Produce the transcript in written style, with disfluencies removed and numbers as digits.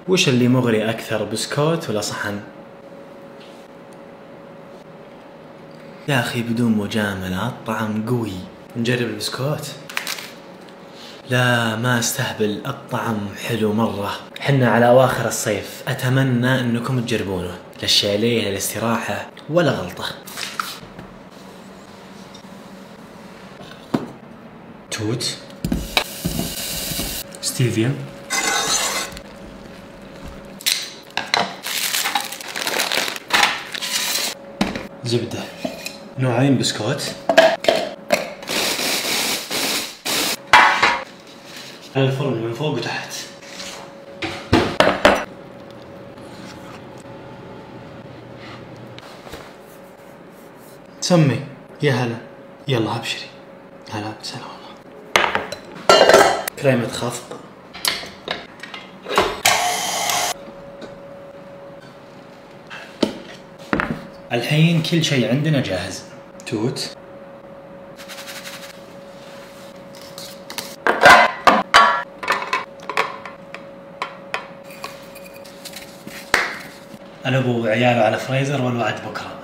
وش اللي مغري أكثر، بسكوت ولا صحن؟ يا أخي بدون مجاملة الطعم قوي. نجرب البسكوت؟ لا ما استهبل، الطعم حلو مرة. حنا على أواخر الصيف، أتمنى أنكم تجربونه، للشاليه للاستراحة ولا غلطة. توت، ستيفيا، زبدة، نوعين بسكوت، على الفرن من فوق وتحت. سمي. يا هلا، يلا ابشري. هلا بسلام الله. كريمة خفق، الحين كل شيء عندنا جاهز. توت، الأبو وعياله على فريزر والوعد بكرة.